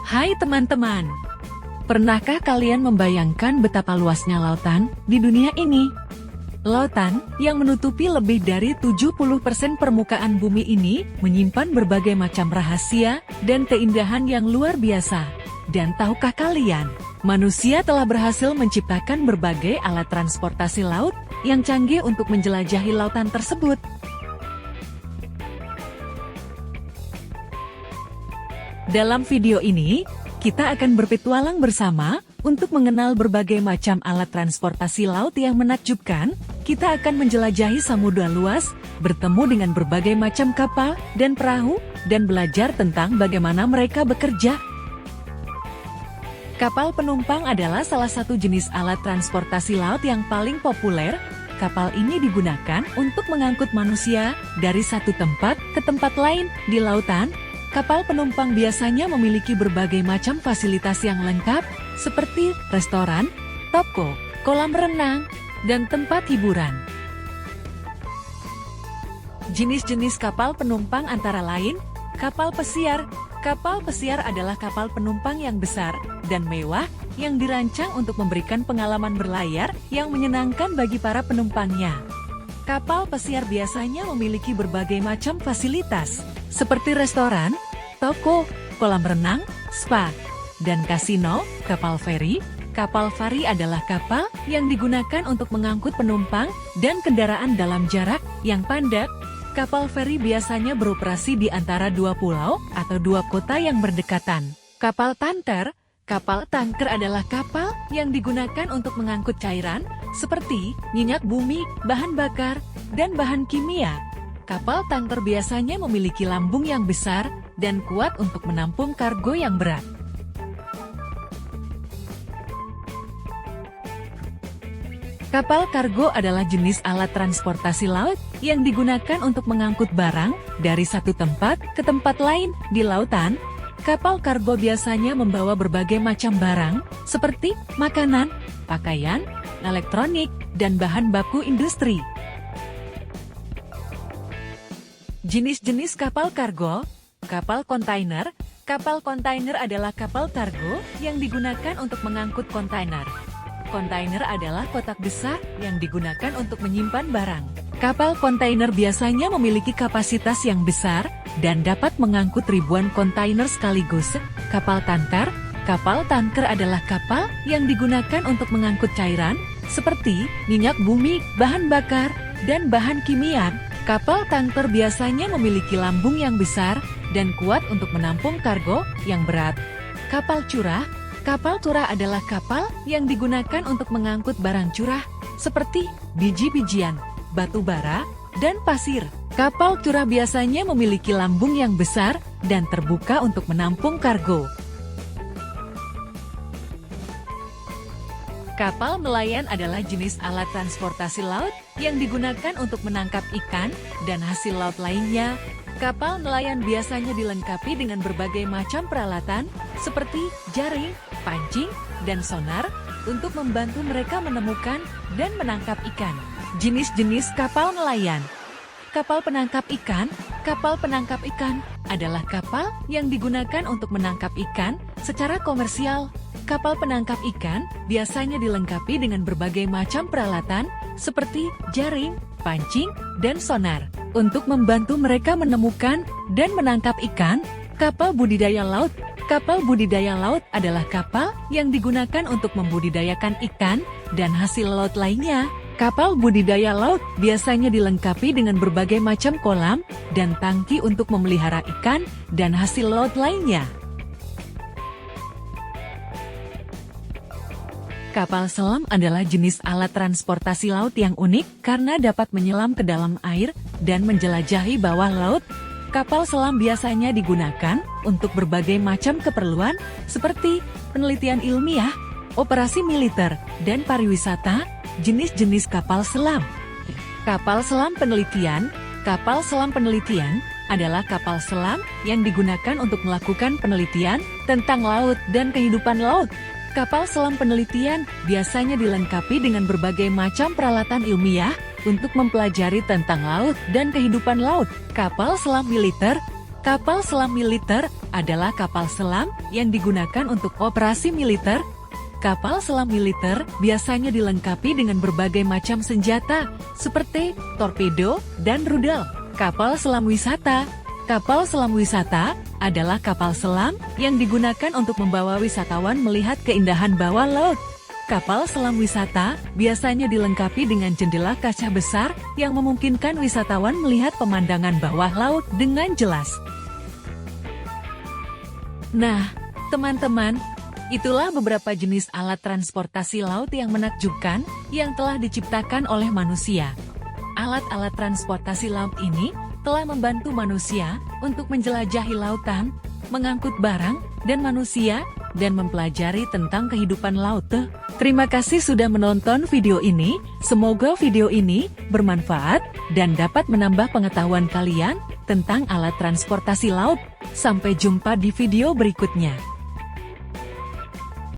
Hai teman-teman, pernahkah kalian membayangkan betapa luasnya lautan di dunia ini? Lautan yang menutupi lebih dari 70% permukaan bumi ini menyimpan berbagai macam rahasia dan keindahan yang luar biasa. Dan tahukah kalian, manusia telah berhasil menciptakan berbagai alat transportasi laut yang canggih untuk menjelajahi lautan tersebut. Dalam video ini, kita akan berpetualang bersama untuk mengenal berbagai macam alat transportasi laut yang menakjubkan. Kita akan menjelajahi samudra luas, bertemu dengan berbagai macam kapal dan perahu, dan belajar tentang bagaimana mereka bekerja. Kapal penumpang adalah salah satu jenis alat transportasi laut yang paling populer. Kapal ini digunakan untuk mengangkut manusia dari satu tempat ke tempat lain di lautan. Kapal penumpang biasanya memiliki berbagai macam fasilitas yang lengkap, seperti restoran, toko, kolam renang, dan tempat hiburan. Jenis-jenis kapal penumpang antara lain, kapal pesiar. Kapal pesiar adalah kapal penumpang yang besar dan mewah, yang dirancang untuk memberikan pengalaman berlayar yang menyenangkan bagi para penumpangnya. Kapal pesiar biasanya memiliki berbagai macam fasilitas, seperti restoran, toko, kolam renang, spa, dan kasino. Kapal feri. Kapal feri adalah kapal yang digunakan untuk mengangkut penumpang dan kendaraan dalam jarak yang pendek. Kapal feri biasanya beroperasi di antara dua pulau atau dua kota yang berdekatan. Kapal tanker. Kapal tanker adalah kapal yang digunakan untuk mengangkut cairan, seperti minyak bumi, bahan bakar, dan bahan kimia. Kapal tanker biasanya memiliki lambung yang besar dan kuat untuk menampung kargo yang berat. Kapal kargo adalah jenis alat transportasi laut yang digunakan untuk mengangkut barang dari satu tempat ke tempat lain di lautan. Kapal kargo biasanya membawa berbagai macam barang, seperti makanan, pakaian, elektronik, dan bahan baku industri. Jenis-jenis kapal kargo. Kapal kontainer. Kapal kontainer adalah kapal kargo yang digunakan untuk mengangkut kontainer. Kontainer adalah kotak besar yang digunakan untuk menyimpan barang. Kapal kontainer biasanya memiliki kapasitas yang besar dan dapat mengangkut ribuan kontainer sekaligus. Kapal tanker. Kapal tanker adalah kapal yang digunakan untuk mengangkut cairan, seperti minyak bumi, bahan bakar, dan bahan kimia. Kapal tanker biasanya memiliki lambung yang besar dan kuat untuk menampung kargo yang berat. Kapal curah. Kapal curah adalah kapal yang digunakan untuk mengangkut barang curah, seperti biji-bijian, batu bara, dan pasir. Kapal curah biasanya memiliki lambung yang besar dan terbuka untuk menampung kargo. Kapal nelayan adalah jenis alat transportasi laut yang digunakan untuk menangkap ikan dan hasil laut lainnya. Kapal nelayan biasanya dilengkapi dengan berbagai macam peralatan, seperti jaring, pancing, dan sonar, untuk membantu mereka menemukan dan menangkap ikan. Jenis-jenis kapal nelayan. Kapal penangkap ikan. Kapal penangkap ikan adalah kapal yang digunakan untuk menangkap ikan secara komersial. Kapal penangkap ikan biasanya dilengkapi dengan berbagai macam peralatan, seperti jaring, pancing, dan sonar, untuk membantu mereka menemukan dan menangkap ikan. Kapal budidaya laut. Kapal budidaya laut adalah kapal yang digunakan untuk membudidayakan ikan dan hasil laut lainnya. Kapal budidaya laut biasanya dilengkapi dengan berbagai macam kolam dan tangki untuk memelihara ikan dan hasil laut lainnya. Kapal selam adalah jenis alat transportasi laut yang unik karena dapat menyelam ke dalam air dan menjelajahi bawah laut. Kapal selam biasanya digunakan untuk berbagai macam keperluan, seperti penelitian ilmiah, operasi militer, dan pariwisata. Jenis-jenis kapal selam. Kapal selam penelitian. Kapal selam penelitian adalah kapal selam yang digunakan untuk melakukan penelitian tentang laut dan kehidupan laut. Kapal selam penelitian biasanya dilengkapi dengan berbagai macam peralatan ilmiah untuk mempelajari tentang laut dan kehidupan laut. Kapal selam militer. Kapal selam militer adalah kapal selam yang digunakan untuk operasi militer. Kapal selam militer biasanya dilengkapi dengan berbagai macam senjata, seperti torpedo dan rudal. Kapal selam wisata. Kapal selam wisata adalah kapal selam yang digunakan untuk membawa wisatawan melihat keindahan bawah laut. Kapal selam wisata biasanya dilengkapi dengan jendela kaca besar yang memungkinkan wisatawan melihat pemandangan bawah laut dengan jelas. Nah, teman-teman, itulah beberapa jenis alat transportasi laut yang menakjubkan yang telah diciptakan oleh manusia. Alat-alat transportasi laut ini telah membantu manusia untuk menjelajahi lautan, mengangkut barang dan manusia, dan mempelajari tentang kehidupan laut. Terima kasih sudah menonton video ini. Semoga video ini bermanfaat dan dapat menambah pengetahuan kalian tentang alat transportasi laut. Sampai jumpa di video berikutnya.